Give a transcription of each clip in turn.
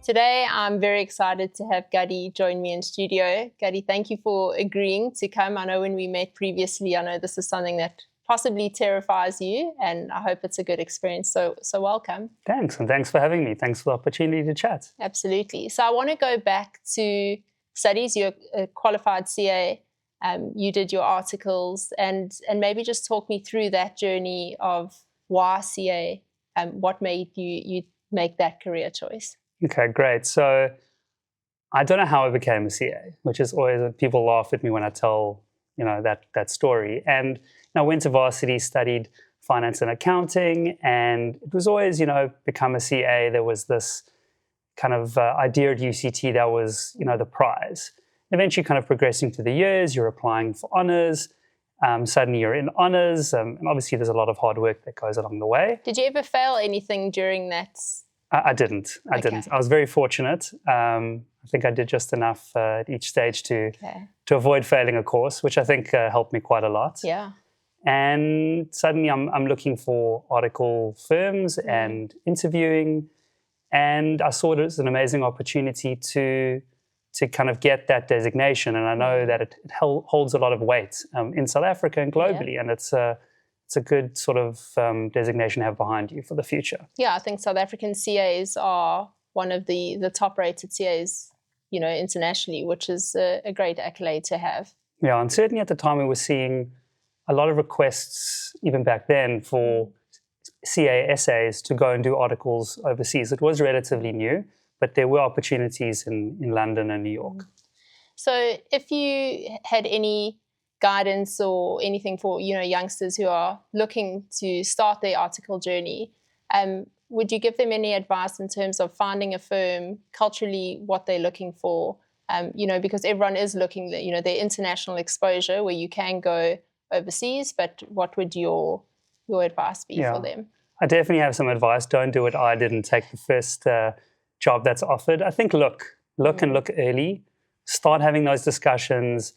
Today, I'm very excited to have Gadi join me in studio. Gadi, thank you for agreeing to come. I know when we met previously, I know this is something that possibly terrifies you, and I hope it's a good experience. So welcome. Thanks, and thanks for having me. Thanks for the opportunity to chat. Absolutely. So I want to go back to studies. You're a qualified CA. You did your articles, and maybe just talk me through that journey of why CA and what made you make that career choice. Okay, great. So I don't know how I became a CA, which is always, people laugh at me when I tell, that story. And I went to varsity, studied finance and accounting, and it was always, become a CA. There was this kind of idea at UCT that was, the prize. Eventually kind of progressing through the years, you're applying for honours, suddenly you're in honours, and obviously there's a lot of hard work that goes along the way. Did you ever fail anything during that? I didn't. I was very fortunate. I think I did just enough at each stage to avoid failing a course, which I think helped me quite a lot. Yeah. And suddenly I'm looking for article firms and interviewing, and I saw it as an amazing opportunity to kind of get that designation. And I know that it holds a lot of weight in South Africa and globally, and it's a good sort of designation to have behind you for the future. Yeah, I think South African CAs are one of the top-rated CAs, internationally, which is a great accolade to have. Yeah, and certainly at the time we were seeing a lot of requests, even back then, for CA essays to go and do articles overseas. It was relatively new, but there were opportunities in London and New York. So if you had any guidance or anything for youngsters who are looking to start their article journey, would you give them any advice in terms of finding a firm, culturally what they're looking for? Because everyone is looking at their international exposure where you can go overseas, but what would your advice be for them? I definitely have some advice. Don't do what I did and take the first job that's offered. I think look and look early. Start having those discussions,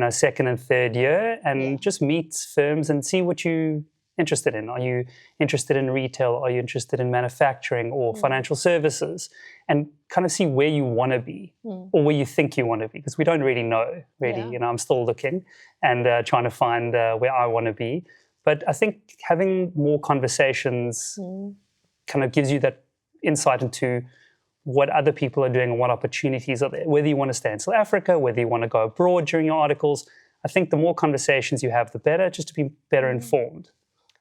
second and third year, and just meet firms and see what you're interested in. Are you interested in retail? Are you interested in manufacturing or financial services? And kind of see where you want to be or where you think you want to be, because we don't really know, really. I'm still looking and trying to find where I want to be. But I think having more conversations kind of gives you that insight into what other people are doing and what opportunities are there, whether you want to stay in South Africa, whether you want to go abroad during your articles. I think the more conversations you have, the better, just to be better informed.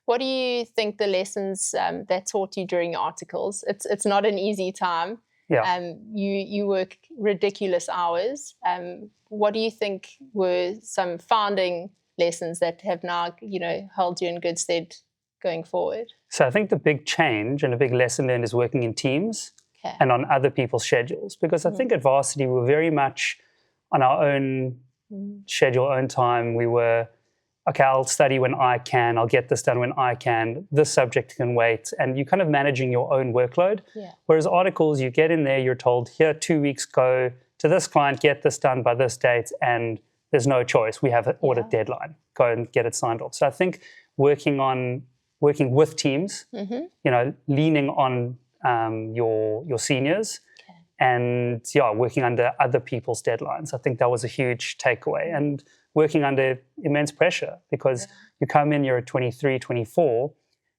What do you think the lessons that taught you during your articles? It's not an easy time. Yeah. You work ridiculous hours. What do you think were some founding lessons that have now, held you in good stead going forward? So I think the big change and a big lesson learned is working in teams and on other people's schedules. Because I think at varsity, we were very much on our own schedule, own time. We were, okay, I'll study when I can. I'll get this done when I can. This subject can wait. And you're kind of managing your own workload. Yeah. Whereas articles, you get in there, you're told, here, 2 weeks, go to this client, get this done by this date, and there's no choice. We have an audit deadline. Go and get it signed off. So I think working with teams, leaning on your seniors and working under other people's deadlines. I think that was a huge takeaway. And working under immense pressure, because you come in, you're at 23, 24,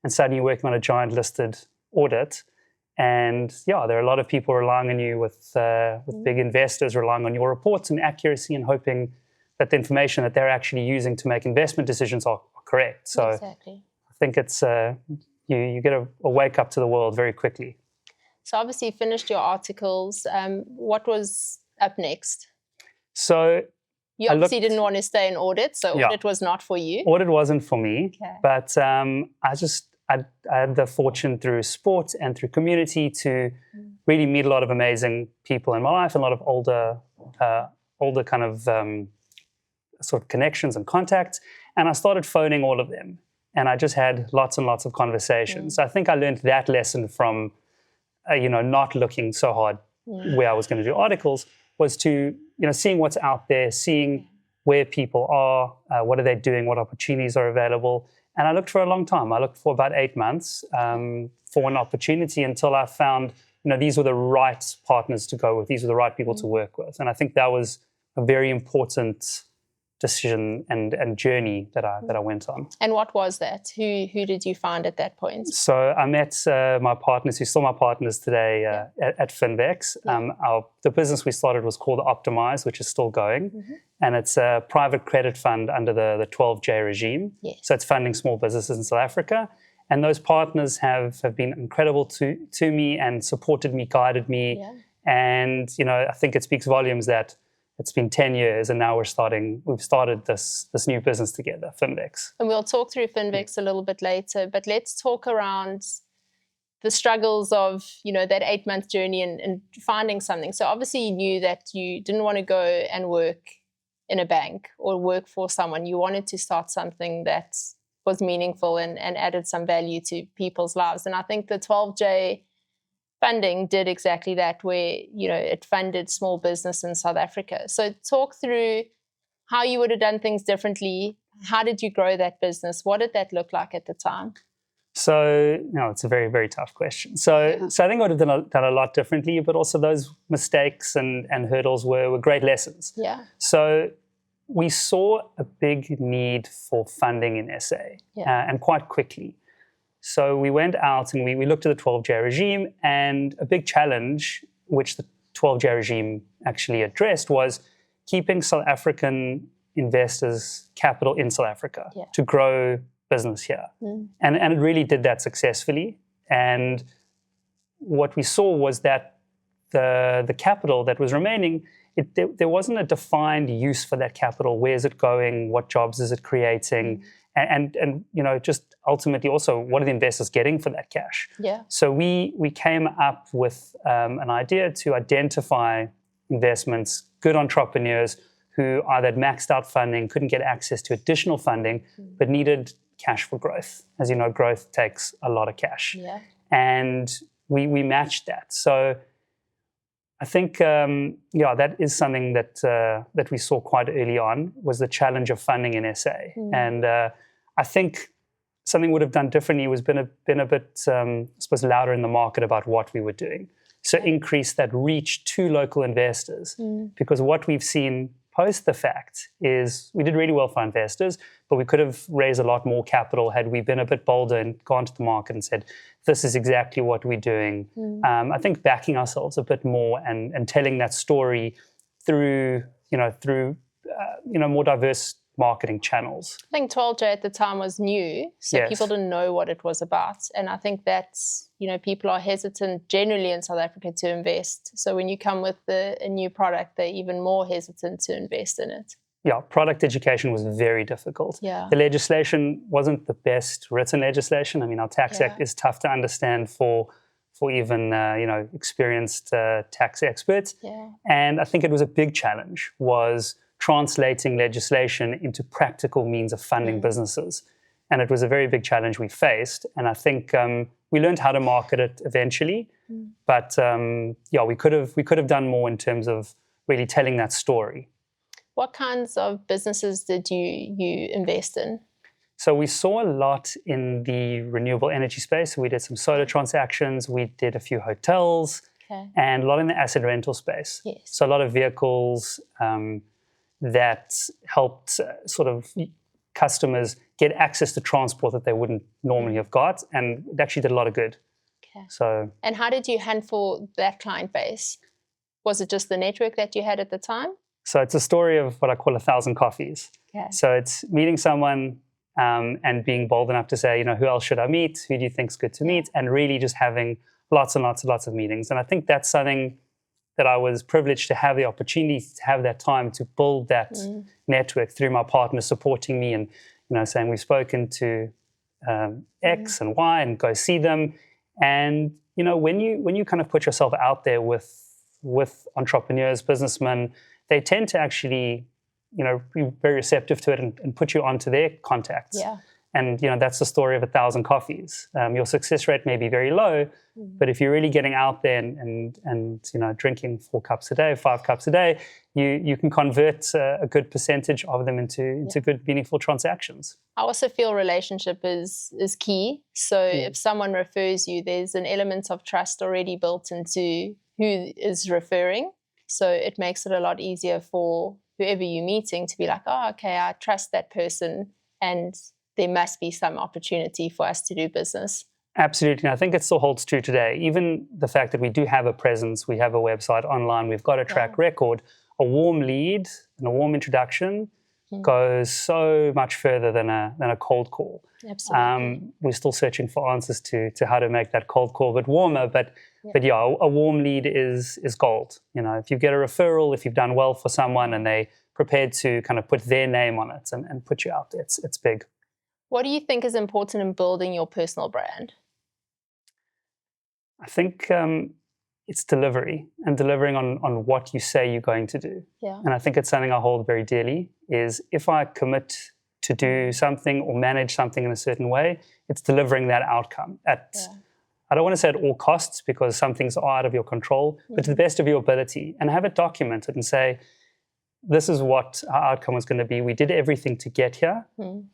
and suddenly you're working on a giant listed audit. And there are a lot of people relying on you with big investors relying on your reports and accuracy and hoping that the information that they're actually using to make investment decisions are correct. So I think it's you get a wake up to the world very quickly. So obviously you finished your articles. What was up next? So you obviously didn't want to stay in audit, so audit was not for you. Audit wasn't for me, but I had the fortune through sport and through community to really meet a lot of amazing people in my life, and a lot of older kind of sort of connections and contacts. And I started phoning all of them, and I just had lots and lots of conversations. So I think I learned that lesson from, not looking so hard where I was going to do articles, was to, seeing what's out there, seeing where people are, what are they doing, what opportunities are available. And I looked for a long time. I looked for about 8 months for an opportunity until I found these were the right partners to go with. These were the right people to work with. And I think that was a very important decision and journey that I went on. And what was that? Who did you find at that point? So I met my partners, who are still my partners today at Finvex. The business we started was called Optimize, which is still going. And it's a private credit fund under the 12J regime. So it's funding small businesses in South Africa. And those partners have been incredible to me and supported me, guided me. And, I think it speaks volumes that it's been 10 years and now we've started this new business together, Finvex. And we'll talk through Finvex a little bit later, but let's talk around the struggles of, that 8-month journey and finding something. So obviously you knew that you didn't want to go and work in a bank or work for someone. You wanted to start something that was meaningful and added some value to people's lives. And I think the 12J funding did exactly that, where it funded small business in South Africa. So talk through how you would have done things differently. How did you grow that business? What did that look like at the time? So it's a very, very tough question. So I think I would have done a lot differently, but also those mistakes and hurdles were great lessons. So we saw a big need for funding in SA and quite quickly. So we went out and we looked at the 12J regime, and a big challenge which the 12J regime actually addressed was keeping South African investors' capital in South Africa to grow business here. And it really did that successfully. And what we saw was that the capital that was remaining, there wasn't a defined use for that capital. Where is it going? What jobs is it creating? And just ultimately also, what are the investors getting for that cash? So we came up with an idea to identify investments, good entrepreneurs who either had maxed out funding, couldn't get access to additional funding, but needed cash for growth. As you know, growth takes a lot of cash. And we matched that. So I think, that is something that we saw quite early on, was the challenge of funding in SA. And I think something would have done differently was been a bit, I suppose, louder in the market about what we were doing. So increase that reach to local investors, because what we've seen post the fact is we did really well for investors, but we could have raised a lot more capital had we been a bit bolder and gone to the market and said, this is exactly what we're doing. I think backing ourselves a bit more and telling that story through more diverse marketing channels. I think 12J at the time was new, so people didn't know what it was about. And I think that's, people are hesitant generally in South Africa to invest. So when you come with a new product, they're even more hesitant to invest in it. Product education was very difficult. The legislation wasn't the best written legislation. I mean, our tax act is tough to understand for even experienced tax experts. And I think it was a big challenge, was translating legislation into practical means of funding businesses. And it was a very big challenge we faced. And I think we learned how to market it eventually. But we could have done more in terms of really telling that story. What kinds of businesses did you invest in? So we saw a lot in the renewable energy space. We did some solar transactions. We did a few hotels and a lot in the asset rental space. So a lot of vehicles that helped sort of customers get access to transport that they wouldn't normally have got, and it actually did a lot of good. And how did you hunt for that client base? Was it just the network that you had at the time? So it's a story of what I call 1,000 coffees. So it's meeting someone and being bold enough to say, who else should I meet? Who do you think is good to meet? And really just having lots and lots and lots of meetings. And I think that's something that I was privileged to have the opportunity to have that time to build that network through my partners supporting me and, saying we've spoken to X and Y and go see them. And, when you kind of put yourself out there with entrepreneurs, businessmen, they tend to actually, be very receptive to it and put you onto their contacts. And that's the story of 1,000 coffees. Your success rate may be very low, but if you're really getting out there and drinking 4 cups a day, 5 cups a day, you can convert a good percentage of them into good, meaningful transactions. I also feel relationship is key. So if someone refers you, there's an element of trust already built into who is referring. So it makes it a lot easier for whoever you're meeting to be like, oh, okay, I trust that person, and there must be some opportunity for us to do business. Absolutely. And I think it still holds true today. Even the fact that we do have a presence, we have a website online, we've got a track record, a warm lead and a warm introduction goes so much further than a cold call. Absolutely. We're still searching for answers to how to make that cold call a bit warmer, but a warm lead is gold. If you get a referral, if you've done well for someone and they prepared to kind of put their name on it and put you out there, it's big. What do you think is important in building your personal brand? I think it's delivery and delivering on what you say you're going to do. Yeah. And I think it's something I hold very dearly, is if I commit to do something or manage something in a certain way, it's delivering that outcome I don't want to say at all costs, because some things are out of your control, but to the best of your ability, and have it documented and say, this is what our outcome was going to be. We did everything to get here.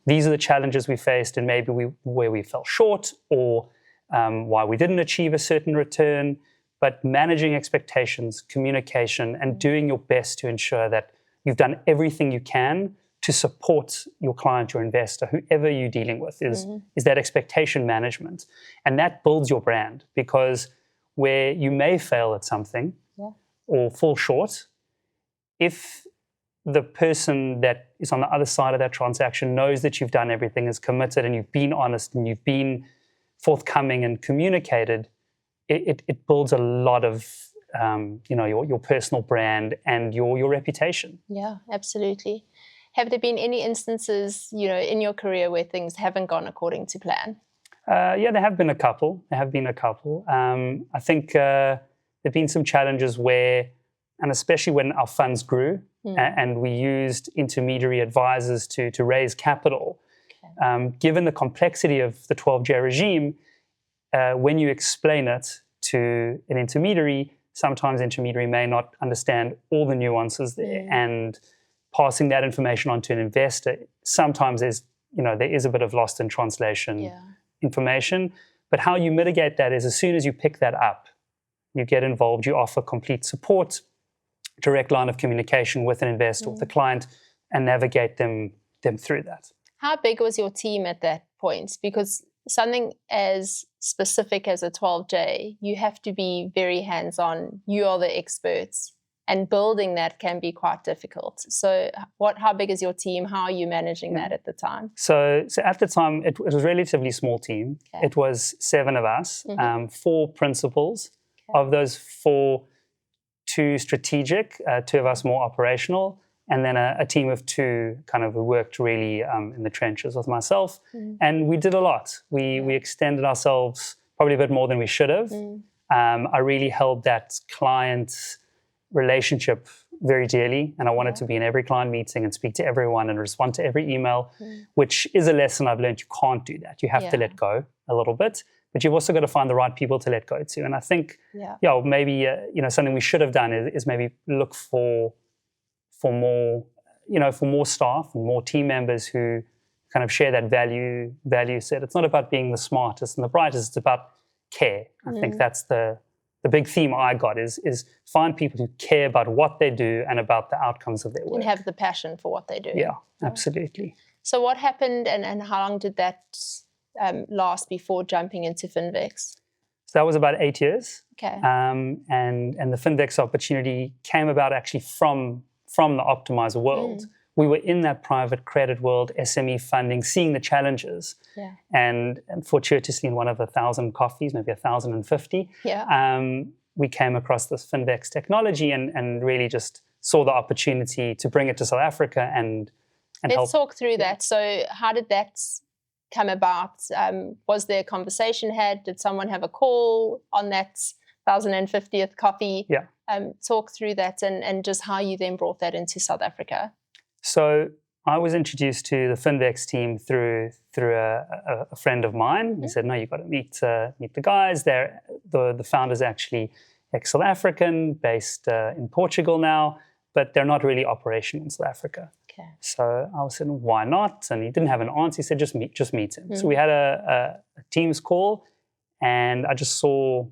These are the challenges we faced, and maybe where we fell short, or why we didn't achieve a certain return. But managing expectations, communication, and doing your best to ensure that you've done everything you can to support your client, your investor, whoever you're dealing with, is that expectation management. And that builds your brand, because where you may fail at something or fall short, if the person that is on the other side of that transaction knows that you've done everything, is committed, and you've been honest, and you've been forthcoming and communicated, it builds a lot of your personal brand and your reputation. Yeah, absolutely. Have there been any instances, in your career where things haven't gone according to plan? There have been a couple. I think there have been some challenges where, and especially when our funds grew and we used intermediary advisors to raise capital. Given the complexity of the 12J regime, when you explain it to an intermediary, sometimes the intermediary may not understand all the nuances there, and passing that information on to an investor, sometimes there is a bit of lost in translation information. But how you mitigate that is, as soon as you pick that up, you get involved, you offer complete support, direct line of communication with an investor, with the client, and navigate them through that. How big was your team at that point? Because something as specific as a 12J, you have to be very hands-on. You are the experts, and building that can be quite difficult. So how big is your team? How are you managing that at the time? So at the time, it was a relatively small team. Okay. It was 7 of us, 4 principals. Okay. Of those 4, 2 strategic, 2 of us more operational, and then a team of 2 kind of who worked really in the trenches with myself. And we did a lot. We extended ourselves probably a bit more than we should have. I really held that client relationship very dearly, and I wanted to be in every client meeting and speak to everyone and respond to every email, which is a lesson I've learned. You can't do that. You have to let go a little bit, but you've also got to find the right people to let go to. And I think, maybe something we should have done is maybe look for more, for more staff and more team members who kind of share that value set. It's not about being the smartest and the brightest. It's about care. I think that's the big theme I got is find people who care about what they do and about the outcomes of their work. And have the passion for what they do. Yeah, absolutely. So what happened and how long did that last before jumping into Finvex? So that was about 8 years. Okay. And the Finvex opportunity came about actually from the optimizer world. We were in that private credit world, SME funding, seeing the challenges. Yeah. And fortuitously, in one of 1,000 coffees, maybe 1,050, we came across this Finvex technology and really just saw the opportunity to bring it to South Africa and Let's help. talk through that. So how did that come about? Was there a conversation had? Did someone have a call on that 1,050th coffee? Talk through that and just how you then brought that into South Africa. So I was introduced to the Finvex team through a friend of mine. He said, "No, you've got to meet the guys. The founders actually ex-South African, based in Portugal now, but they're not really operational in South Africa." Okay. So I was saying, "Why not?" And he didn't have an answer. He said, "Just meet him." So we had a Teams call, and I just saw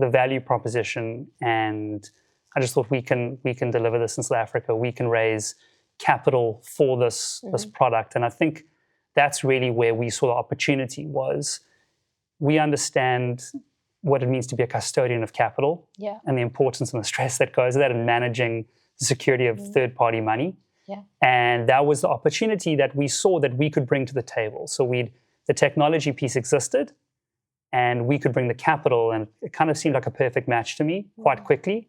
the value proposition, and I just thought we can deliver this in South Africa. We can raise capital for this product. And I think that's really where we saw the opportunity was. We understand what it means to be a custodian of capital and the importance and the stress that goes with that and managing the security of third-party money. Yeah. And that was the opportunity that we saw that we could bring to the table. So the technology piece existed, and we could bring the capital, and it kind of seemed like a perfect match to me quite quickly.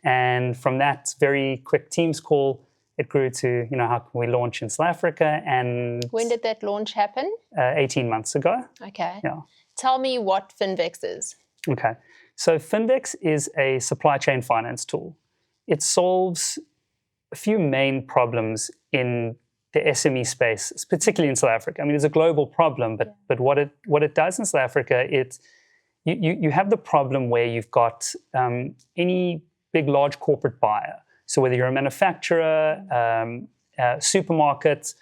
And from that very quick Teams call, it grew to, how can we launch in South Africa? And when did that launch happen? 18 months ago. Okay. Yeah. Tell me what Finvex is. Okay. So Finvex is a supply chain finance tool. It solves a few main problems in the SME space, particularly in South Africa. I mean, it's a global problem, but what it does in South Africa, you have the problem where you've got any big, large corporate buyer. So whether you're a manufacturer, a supermarket,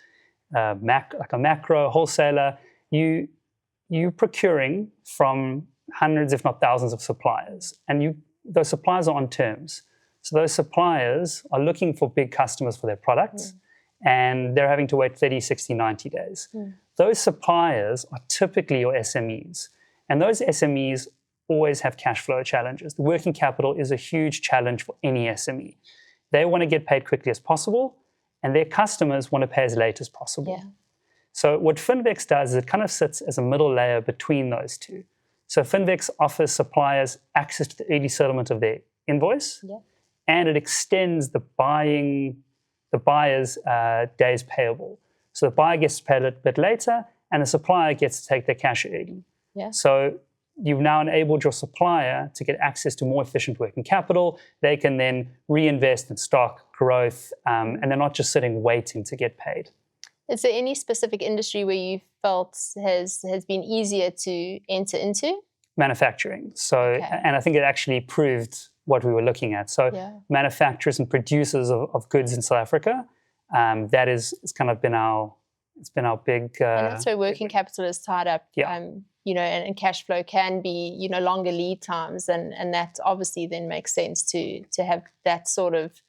like a macro wholesaler, you're procuring from hundreds, if not thousands, of suppliers, and those suppliers are on terms. So those suppliers are looking for big customers for their products, and they're having to wait 30, 60, 90 days. Those suppliers are typically your SMEs, and those SMEs always have cash flow challenges. The working capital is a huge challenge for any SME. They want to get paid quickly as possible, and their customers want to pay as late as possible. Yeah. So what Finvex does is it kind of sits as a middle layer between those two. So Finvex offers suppliers access to the early settlement of their invoice, and it extends the buyer's days payable. So the buyer gets paid a bit later, and the supplier gets to take their cash early. Yeah. So you've now enabled your supplier to get access to more efficient working capital. They can then reinvest in stock growth, and they're not just sitting waiting to get paid. Is there any specific industry where you felt has been easier to enter into? Manufacturing. So, and I think it actually proved what we were looking at. So manufacturers and producers of goods in South Africa, that is, it's kind of been our big... and that's where working capital is tied up, and cash flow can be, longer lead times, and that obviously then makes sense to have that sort of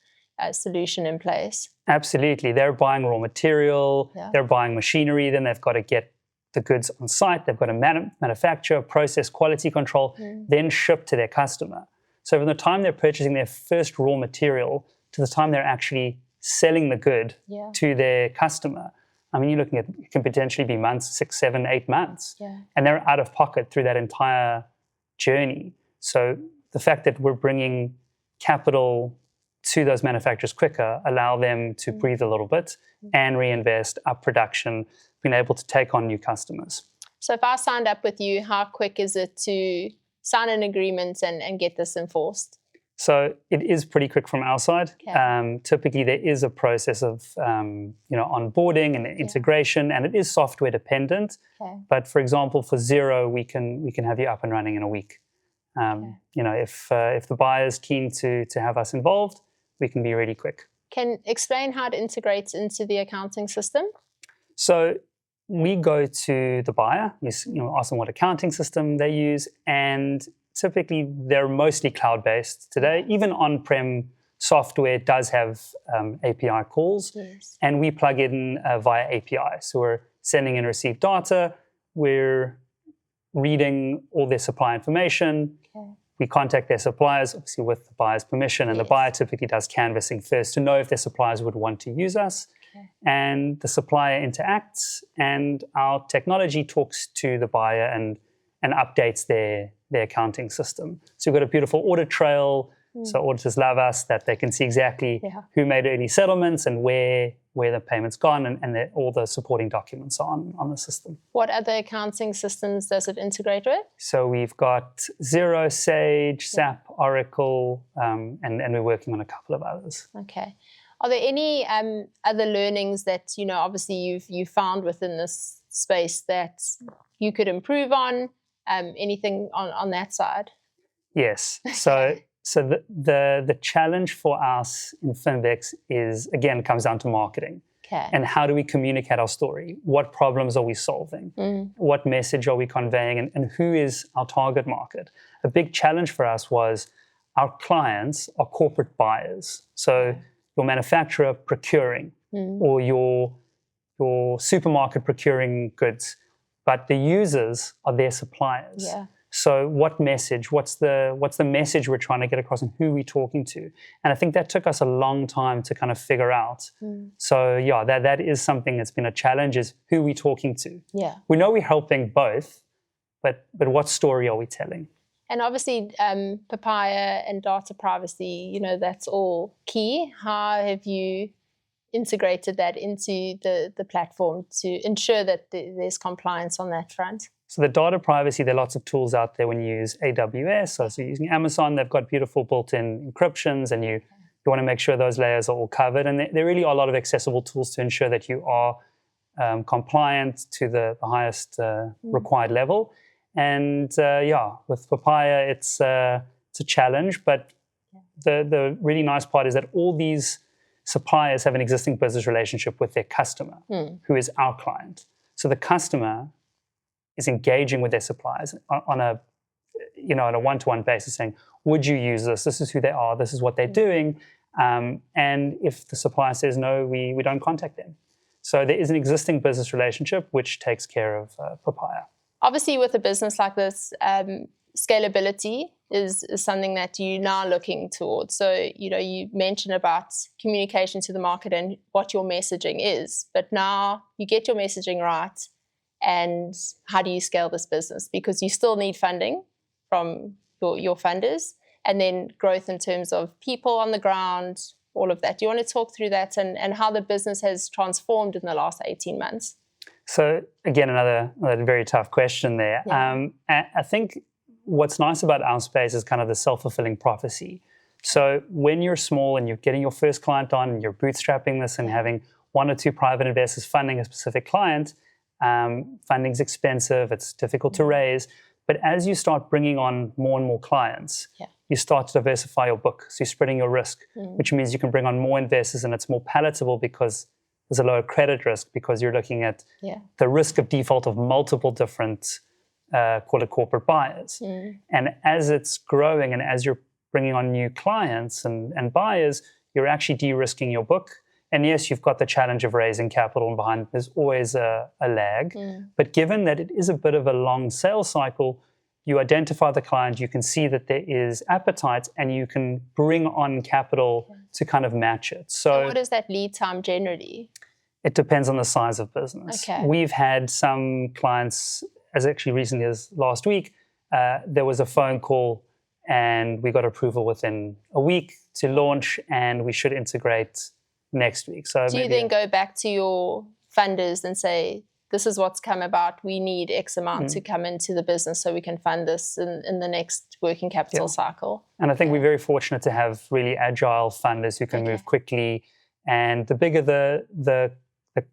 solution in place. Absolutely. They're buying raw material, they're buying machinery, then they've got to get the goods on site, they've got to manufacture, process, quality control, then ship to their customer. So from the time they're purchasing their first raw material to the time they're actually selling the good to their customer, I mean, you're looking at, it can potentially be months, 6, 7, 8 months. And they're out of pocket through that entire journey. So the fact that we're bringing capital to those manufacturers quicker allow them to breathe a little bit and reinvest, up production, being able to take on new customers. So if I signed up with you, how quick is it to sign an agreement and get this enforced? So it is pretty quick from our side. Typically, there is a process of onboarding and integration, and it is software dependent. But for example, for Xero, we can have you up and running in a week. If the buyer is keen to have us involved, we can be really quick. Can explain how it integrates into the accounting system? So we go to the buyer, ask them what accounting system they use, and typically they're mostly cloud-based today. Even on-prem software does have API calls, and we plug in via API. So we're sending and receive data, we're reading all their supply information, we contact their suppliers, obviously with the buyer's permission, and the buyer typically does canvassing first to know if their suppliers would want to use us. And the supplier interacts, and our technology talks to the buyer and updates their accounting system. So we've got a beautiful audit trail. So auditors love us, that they can see exactly who made early settlements and where the payment's gone, and all the supporting documents are on the system. What other accounting systems does it integrate with? So we've got Xero, Sage, SAP, Oracle, and we're working on a couple of others. Okay. Are there any other learnings that, obviously you've found within this space that you could improve on? Anything on that side? Yes. So the challenge for us in Finvex is, again, comes down to marketing. Okay. And how do we communicate our story? What problems are we solving? What message are we conveying? And who is our target market? A big challenge for us was our clients are corporate buyers. So your manufacturer procuring or your supermarket procuring goods, but the users are their suppliers. Yeah. So what message, what's the message we're trying to get across and who we're talking to? And I think that took us a long time to kind of figure out. So yeah, that is something that's been a challenge, is who we're talking to. Yeah. We know we're helping both, but what story are we telling? And obviously papaya and data privacy, that's all key. How have you integrated that into the platform to ensure that there's compliance on that front? So the data privacy, there are lots of tools out there when you use AWS. So you're using Amazon, they've got beautiful built-in encryptions, and you want to make sure those layers are all covered. And there really are a lot of accessible tools to ensure that you are compliant to the highest required level. And with papaya, it's a challenge. But the really nice part is that all these suppliers have an existing business relationship with their customer, who is our client. So the customer is engaging with their suppliers on a one-to-one basis, saying, would you use this? This is who they are. This is what they're doing. And if the supplier says no, we don't contact them. So there is an existing business relationship which takes care of papaya. Obviously, with a business like this, scalability is something that you're now looking towards. So, you mentioned about communication to the market and what your messaging is, but now you get your messaging right. And how do you scale this business? Because you still need funding from your funders, and then growth in terms of people on the ground, all of that. Do you want to talk through that and how the business has transformed in the last 18 months? So again, another very tough question there. Yeah. I think what's nice about our space is kind of the self-fulfilling prophecy. So when you're small and you're getting your first client on, and you're bootstrapping this and having one or two private investors funding a specific client, funding's expensive, it's difficult to raise. But as you start bringing on more and more clients, you start to diversify your book. So you're spreading your risk, which means you can bring on more investors, and it's more palatable because there's a lower credit risk, because you're looking at the risk of default of multiple different, call it corporate buyers. And as it's growing and as you're bringing on new clients and buyers, you're actually de-risking your book. And yes, you've got the challenge of raising capital, and behind there's always a lag. But given that it is a bit of a long sales cycle, you identify the client, you can see that there is appetite, and you can bring on capital to kind of match it. So what is that lead time generally? It depends on the size of business. Okay. We've had some clients, as actually recently as last week, there was a phone call and we got approval within a week to launch, and we should integrate next week. So do you then go back to your funders and say, this is what's come about, we need X amount to come into the business so we can fund this in the next working capital cycle? And I think we're very fortunate to have really agile funders who can move quickly. And the bigger the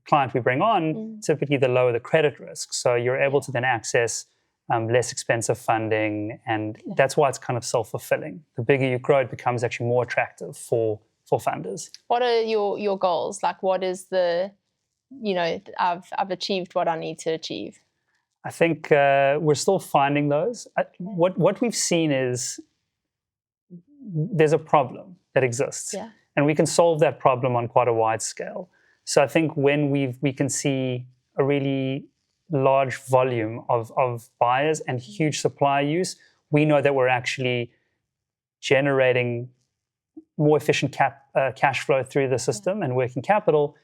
client we bring on, typically the lower the credit risk. So you're able to then access less expensive funding, and that's why it's kind of self-fulfilling. The bigger you grow, it becomes actually more attractive for funders. What are your goals? Like, what is the, I've achieved what I need to achieve? I think we're still finding those. What we've seen is there's a problem that exists, and we can solve that problem on quite a wide scale. So I think when we can see a really large volume of buyers and huge supply use, we know that we're actually generating more efficient cash flow through the system and working capital.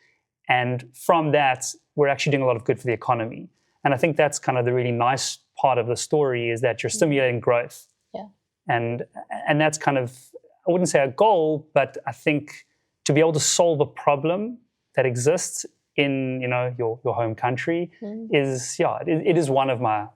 And from that, we're actually doing a lot of good for the economy. And I think that's kind of the really nice part of the story, is that you're stimulating growth. And that's kind of, I wouldn't say a goal, but I think to be able to solve a problem that exists in your home country is it is one of my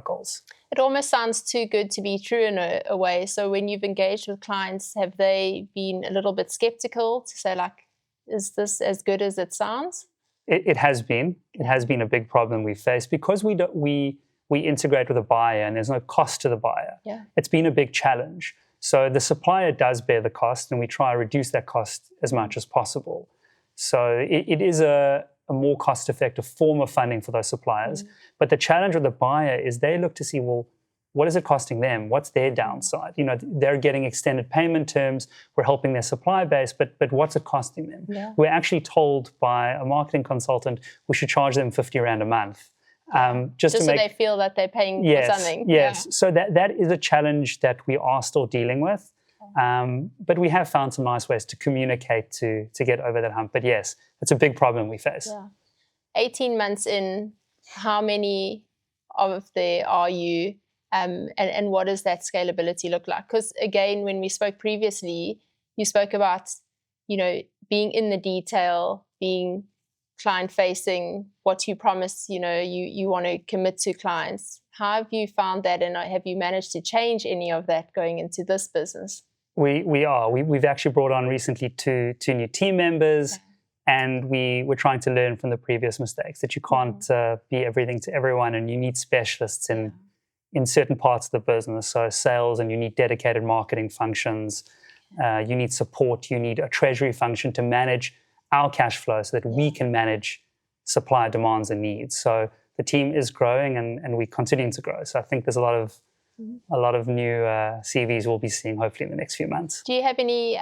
goals. It almost sounds too good to be true in a way. So when you've engaged with clients, have they been a little bit skeptical to say, like, Is this as good as it sounds? It has been. It has been a big problem we faced because we integrate with a buyer and there's no cost to the buyer. Yeah. It's been a big challenge. So the supplier does bear the cost, and we try to reduce that cost as much as possible. So it is a more cost-effective form of funding for those suppliers. But the challenge with the buyer is they look to see, well, what is it costing them? What's their downside? They're getting extended payment terms. We're helping their supply base, but what's it costing them? Yeah. We're actually told by a marketing consultant we should charge them 50 Rand a month. Just to so they feel that they're paying for something. Yes. Yeah. So that is a challenge that we are still dealing with. But we have found some nice ways to communicate to get over that hump. But yes, it's a big problem we face. Yeah. 18 months in, how many of there are you? And what does that scalability look like? Because again, when we spoke previously, you spoke about, being in the detail, being client-facing, what you promise, you want to commit to clients. How have you found that, and have you managed to change any of that going into this business? We've actually brought on recently two new team members, and we're trying to learn from the previous mistakes, that you can't be everything to everyone, and you need specialists in certain parts of the business. So sales, and you need dedicated marketing functions. You need support. You need a treasury function to manage our cash flow so that we can manage supply demands and needs. So the team is growing, and we're continuing to grow. So I think there's a lot of new CVs we'll be seeing hopefully in the next few months. Do you have any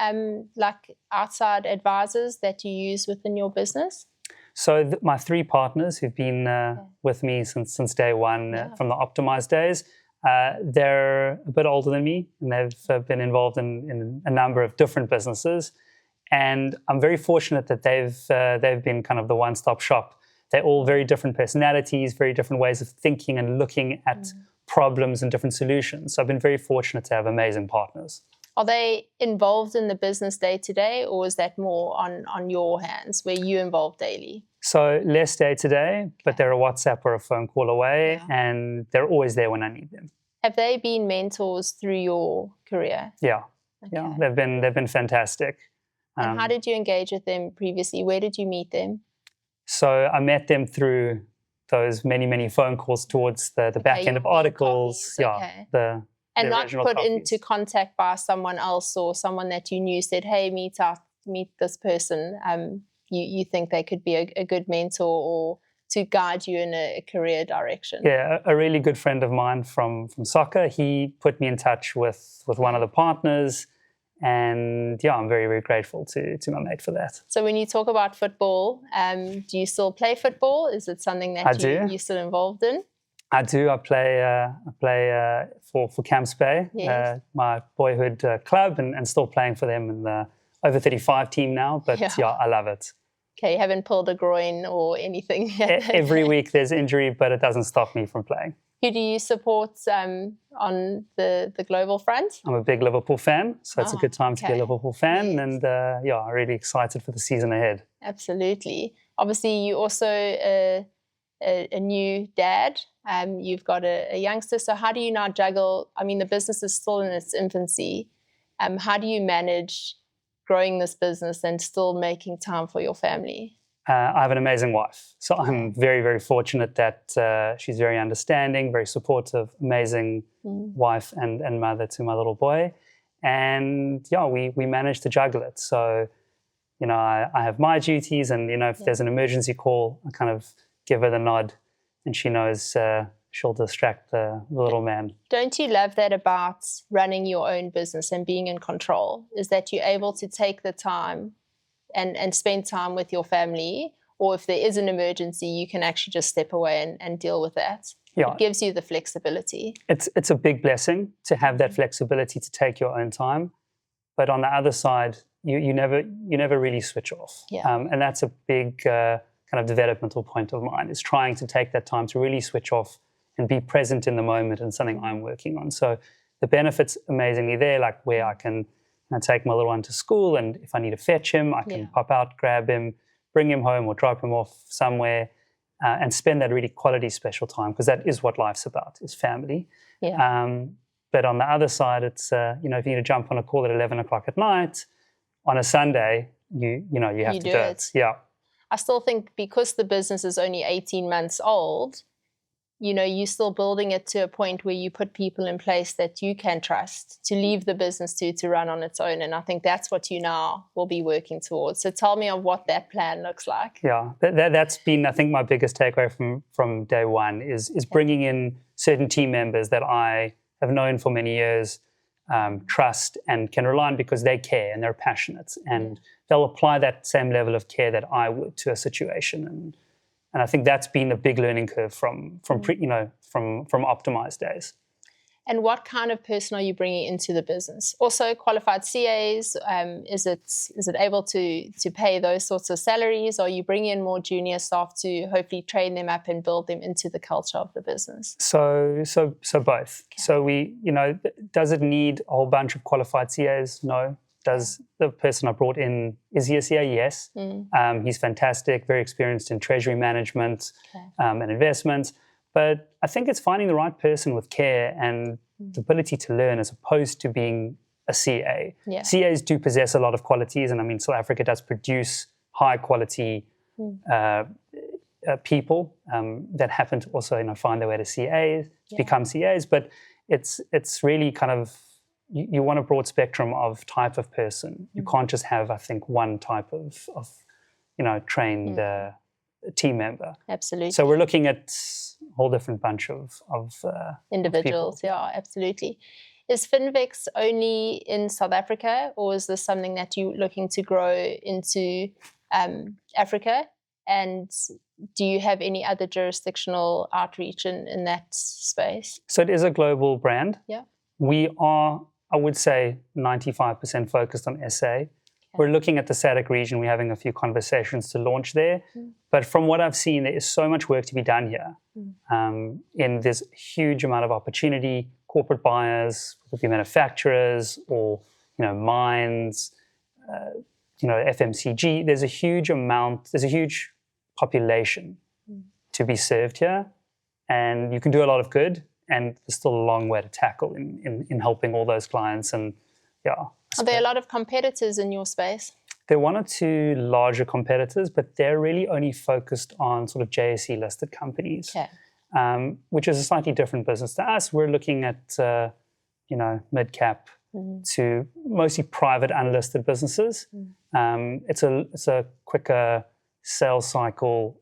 outside advisors that you use within your business? So my three partners who've been with me since day one, from the Optimized days, they're a bit older than me, and they've been involved in a number of different businesses. And I'm very fortunate that they've been kind of the one-stop shop. They're all very different personalities, very different ways of thinking and looking at problems and different solutions. So I've been very fortunate to have amazing partners. Are they involved in the business day to day, or is that more on your hands where you involve daily? So less day to day, but they're a WhatsApp or a phone call away, and they're always there when I need them. Have they been mentors through your career? Yeah, they've been fantastic. And how did you engage with them previously? Where did you meet them? So I met them through those many phone calls towards the back end of articles. And not put into contact by someone else, or someone that you knew said, hey, meet this person. You think they could be a good mentor or to guide you in a career direction? Yeah, a really good friend of mine from soccer, he put me in touch with one of the partners. And I'm very, very grateful to my mate for that. So when you talk about football, do you still play football? Is it something that you're still involved in? I do. I play for Camps Bay, my boyhood club, and still playing for them in the over 35 team now. But I love it. Okay, you haven't pulled a groin or anything? Every week there's injury, but it doesn't stop me from playing. Who do you support on the global front? I'm a big Liverpool fan, so it's a good time to be a Liverpool fan. And I'm really excited for the season ahead. Absolutely. Obviously, you're also a new dad. You've got a youngster. So how do you now juggle? I mean, the business is still in its infancy. How do you manage growing this business and still making time for your family? I have an amazing wife. So I'm very, very fortunate that she's very understanding, very supportive, amazing wife and mother to my little boy. And we managed to juggle it. So, I have my duties, and, if there's an emergency call, I kind of give her the nod, and she knows she'll distract the little man. Don't you love that about running your own business and being in control, is that you're able to take the time and spend time with your family, or if there is an emergency, you can actually just step away and deal with that. Yeah. It gives you the flexibility. It's a big blessing to have that flexibility to take your own time. But on the other side, you never really switch off. Yeah. And that's a big kind of developmental point of mine, is trying to take that time to really switch off and be present in the moment in something I'm working on. So the benefits amazingly there, like where I can take my little one to school, and if I need to fetch him, I can pop out, grab him, bring him home, or drop him off somewhere, and spend that really quality special time, because that is what life's about, is family. Yeah. But on the other side, it's, if you need to jump on a call at 11 o'clock at night on a Sunday, you have You to do do it. it. Yeah. I still think because the business is only 18 months old, you're still building it to a point where you put people in place that you can trust to leave the business to run on its own. And I think that's what you now will be working towards. So tell me of what that plan looks like. Yeah, that's been, I think, my biggest takeaway from day one is bringing in certain team members that I have known for many years, trust and can rely on because they care and they're passionate, and they'll apply that same level of care that I would to a situation. And I think that's been a big learning curve from optimized days. And what kind of person are you bringing into the business? Also qualified CAs, is it able to pay those sorts of salaries? Or are you bringing in more junior staff to hopefully train them up and build them into the culture of the business? So both. Okay. So does it need a whole bunch of qualified CAs? No. Does the person I brought in, is he a CA? Yes. He's fantastic, very experienced in treasury management and investments. But I think it's finding the right person with care and the ability to learn as opposed to being a CA. Yeah. CAs do possess a lot of qualities, and I mean, South Africa does produce high quality people that happen to also find their way to CAs, become CAs. But it's really kind of, you want a broad spectrum of type of person. You can't just have, I think, one type of trained team member. Absolutely. So we're looking at a whole different bunch of individuals. Yeah, absolutely. Is Finvex only in South Africa, or is this something that you're looking to grow into Africa? And do you have any other jurisdictional outreach in that space? So it is a global brand. Yeah. We are, I would say, 95% focused on SA. We're looking at the SADC region. We're having a few conversations to launch there. But from what I've seen, there is so much work to be done here. And there's a huge amount of opportunity. Corporate buyers, whether it be manufacturers or mines, FMCG. There's a huge population to be served here. And you can do a lot of good. And there's still a long way to tackle in helping all those clients. And are there a lot of competitors in your space? There are one or two larger competitors, but they're really only focused on sort of JSE listed companies, which is a slightly different business to us. We're looking at mid-cap to mostly private unlisted businesses. It's a quicker sales cycle.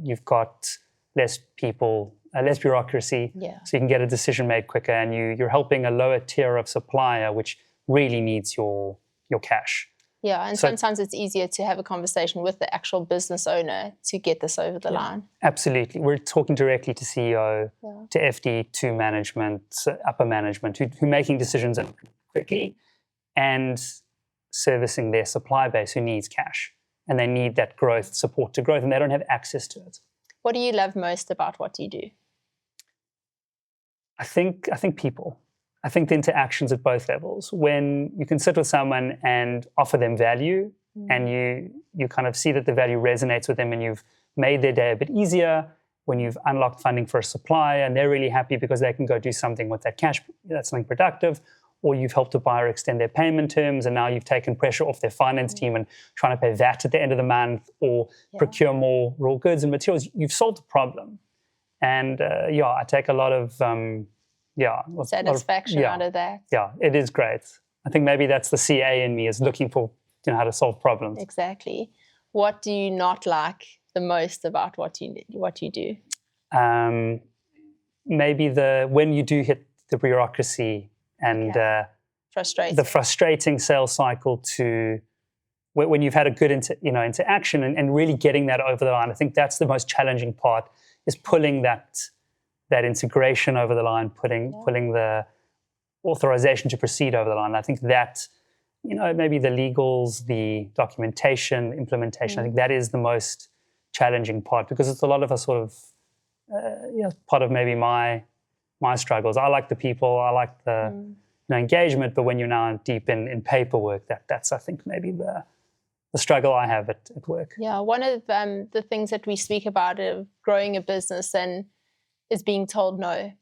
You've got less people, less bureaucracy, so you can get a decision made quicker, and you're helping a lower tier of supplier, which really needs your cash. Yeah, and sometimes it's easier to have a conversation with the actual business owner to get this over the line. Absolutely. We're talking directly to CEO, to FD, to management, upper management, who are making decisions quickly and servicing their supply base who needs cash. And they need that support to growth, and they don't have access to it. What do you love most about what you do? I think people. I think the interactions at both levels, when you can sit with someone and offer them value and you kind of see that the value resonates with them and you've made their day a bit easier, when you've unlocked funding for a supplier and they're really happy because they can go do something with that cash, that's something productive, or you've helped a buyer extend their payment terms and now you've taken pressure off their finance team and trying to pay VAT at the end of the month or procure more raw goods and materials, you've solved the problem. And I take a lot of satisfaction out of that. Yeah, it is great. I think maybe that's the CA in me, is looking for how to solve problems. Exactly. What do you not like the most about what you do? Maybe when you do hit the bureaucracy and the frustrating sales cycle to when you've had a good interaction and really getting that over the line. I think that's the most challenging part, is pulling that integration over the line, putting the authorization to proceed over the line. I think that, maybe the legals, the documentation, implementation, I think that is the most challenging part, because it's a lot of a sort of, part of maybe my struggles. I like the people, I like the engagement, but when you're now deep in paperwork, that's I think maybe the struggle I have at work. Yeah, one of the things that we speak about of growing a business is being told no.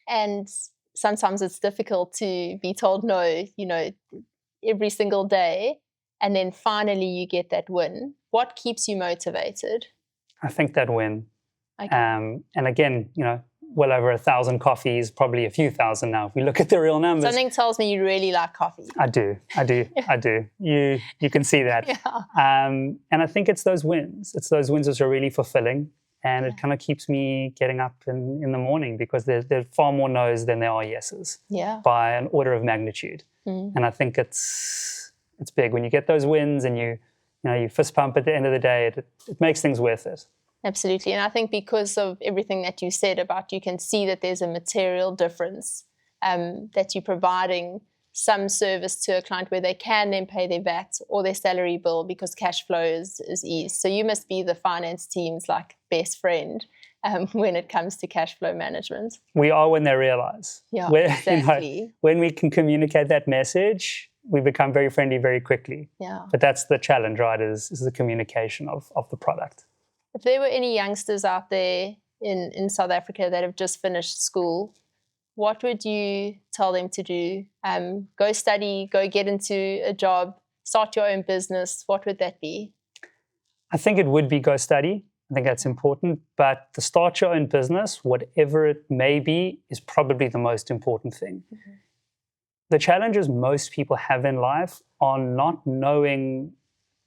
And sometimes it's difficult to be told no, every single day. and then finally you get that win. What keeps you motivated? I think that win. Okay. And again, well over 1,000 coffees, probably a few thousand now if we look at the real numbers. Something tells me you really like coffee. I do. You can see that. Yeah. And I think it's those wins. It's those wins which are really fulfilling. And it kind of keeps me getting up in the morning, because there are far more no's than there are yeses, by an order of magnitude. And I think it's big when you get those wins and you fist pump at the end of the day. It makes things worth it. Absolutely. And I think because of everything that you said about, you can see that there's a material difference, that you're providing some service to a client where they can then pay their VAT or their salary bill because cash flow is eased. So you must be the finance team's best friend when it comes to cash flow management. We are, when they realize. Yeah, exactly. When we can communicate that message, we become very friendly very quickly. Yeah. But that's the challenge, right, is the communication of the product. If there were any youngsters out there in South Africa that have just finished school, what would you tell them to do? Go study, go get into a job, start your own business. What would that be? I think it would be go study. I think that's important. But to start your own business, whatever it may be, is probably the most important thing. Mm-hmm. The challenges most people have in life are not knowing,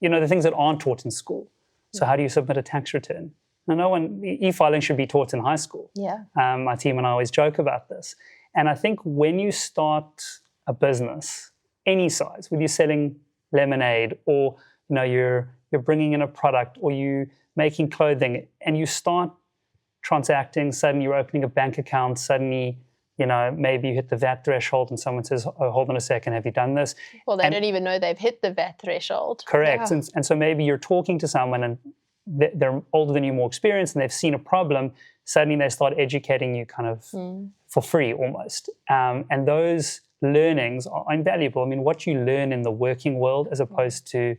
the things that aren't taught in school. So how do you submit a tax return? E-filing should be taught in high school. Yeah. My team and I always joke about this. And I think when you start a business, any size, whether you're selling lemonade or you're bringing in a product or you making clothing, and you start transacting, suddenly you're opening a bank account, suddenly maybe you hit the VAT threshold and someone says, oh, hold on a second, have you done this? Well, they don't even know they've hit the VAT threshold. Correct. Yeah. And so maybe you're talking to someone and they're older than you, more experienced, and they've seen a problem. Suddenly they start educating you kind of for free almost. And those learnings are invaluable. I mean, what you learn in the working world as opposed to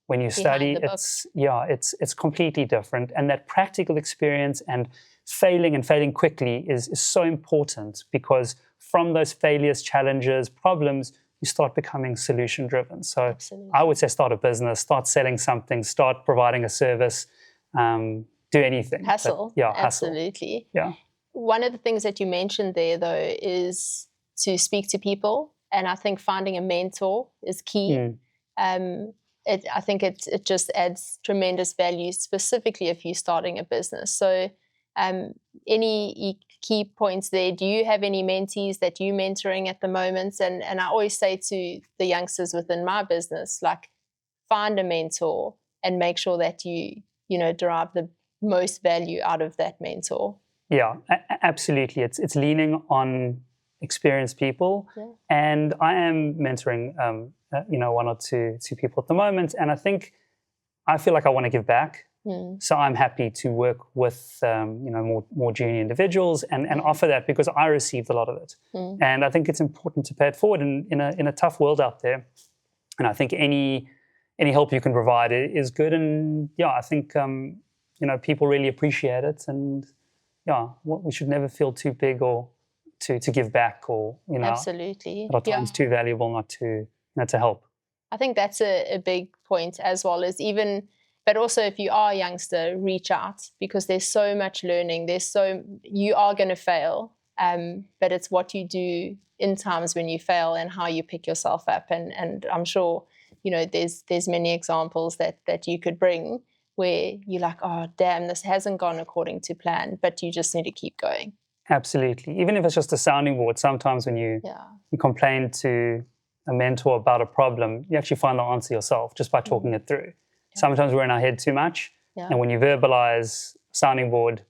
when you study, it's completely different. And that practical experience and failing quickly is so important, because from those failures, challenges, problems, you start becoming solution-driven. So absolutely. I would say start a business, start selling something, start providing a service, do anything. Hustle. Hustle. Absolutely. Yeah. One of the things that you mentioned there, though, is to speak to people. And I think finding a mentor is key. I think it just adds tremendous value, specifically if you're starting a business. So any key points there? Do you have any mentees that you're mentoring at the moment? And I always say to the youngsters within my business, find a mentor and make sure that you derive the most value out of that mentor. Yeah, absolutely. It's leaning on experienced people. Yeah. And I am mentoring, one or two people at the moment. And I feel like I want to give back. So I'm happy to work with more junior individuals and offer that, because I received a lot of it. And I think it's important to pay it forward in a tough world out there. And I think any help you can provide is good. And I think people really appreciate it. And we should never feel too big or to give back, or absolutely. A lot of times too valuable not to help. I think that's a big point, as well as but also if you are a youngster, reach out, because there's so much learning. You are going to fail, but it's what you do in times when you fail and how you pick yourself up. And I'm sure, there's many examples that you could bring where you're like, oh, damn, this hasn't gone according to plan, but you just need to keep going. Absolutely. Even if it's just a sounding board, sometimes when you complain to a mentor about a problem, you actually find the answer yourself just by talking it through. Sometimes we're in our head too much. Yeah. And when you verbalize sounding board,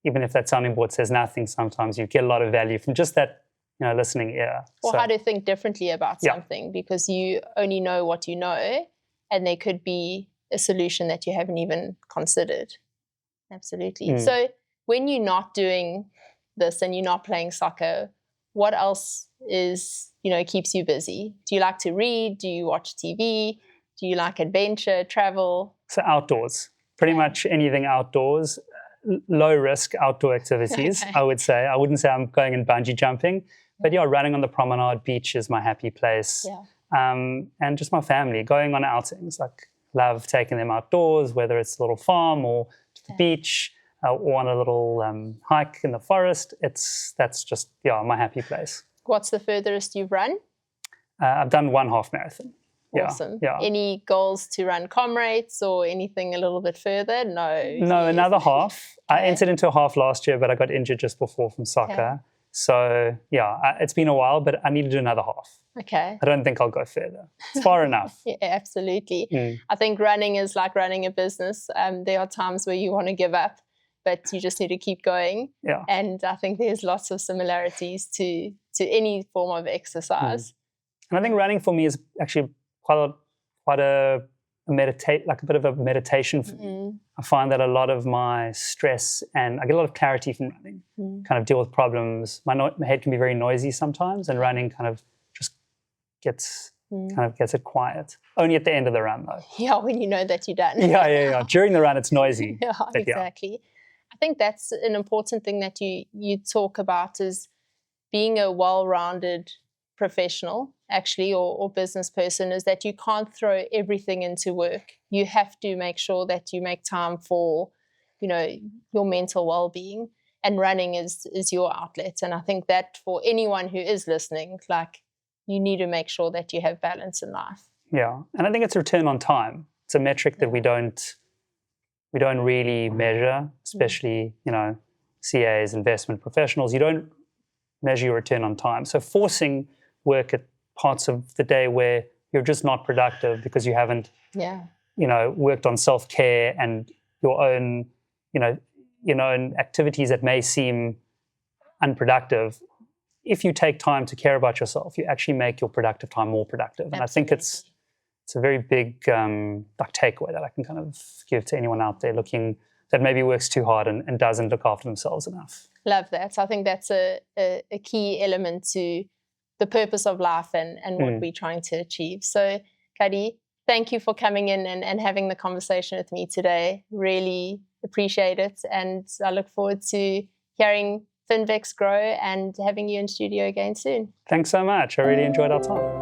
even if that sounding board says nothing, sometimes you get a lot of value from just that, listening ear. Or how to think differently about something, because you only know what you know, and there could be a solution that you haven't even considered. Absolutely. So when you're not doing this and you're not playing soccer, what else keeps you busy? Do you like to read? Do you watch TV? Do you like adventure, travel? So outdoors, pretty much anything outdoors, low risk outdoor activities, I would say. I wouldn't say I'm going and bungee jumping, but running on the promenade, beach is my happy place. and just my family, going on outings. Like, love taking them outdoors, whether it's a little farm or to the beach or on a little hike in the forest. That's just, my happy place. What's the furthest you've run? I've done 1 half marathon. Awesome. Yeah. Any goals to run comrades or anything a little bit further? No. No, another half. Okay. I entered into a half last year, but I got injured just before from soccer. Okay. So, it's been a while, but I need to do another half. Okay. I don't think I'll go further. It's far enough. Yeah, absolutely. I think running is like running a business. There are times where you want to give up, but you just need to keep going. Yeah. And I think there's lots of similarities to any form of exercise. And I think running for me is actually quite a bit of a meditation for me. I find that a lot of my stress, and I get a lot of clarity from running, kind of deal with problems. My head can be very noisy sometimes, and running kind of just gets it quiet. Only at the end of the run, though. Yeah, when you know that you're done. Yeah. During the run, it's noisy. Yeah, exactly. I think that's an important thing that you talk about, is being a well-rounded professional, actually, or business person, is that you can't throw everything into work. You have to make sure that you make time for, your mental well-being, and running is your outlet. And I think that for anyone who is listening, like, you need to make sure that you have balance in life. Yeah, and I think it's a return on time. It's a metric that we don't really measure, especially, CAs, investment professionals. You don't measure your return on time. So forcing work at parts of the day where you're just not productive because you haven't, worked on self-care and your own, own activities that may seem unproductive. If you take time to care about yourself, you actually make your productive time more productive. And Absolutely. I think it's a very big takeaway that I can kind of give to anyone out there looking that maybe works too hard and doesn't look after themselves enough. Love that. I think that's a key element to the purpose of life and what we're trying to achieve. So, Gadi, thank you for coming in and having the conversation with me today. Really appreciate it. And I look forward to hearing Finvex grow and having you in studio again soon. Thanks so much. I really enjoyed our time.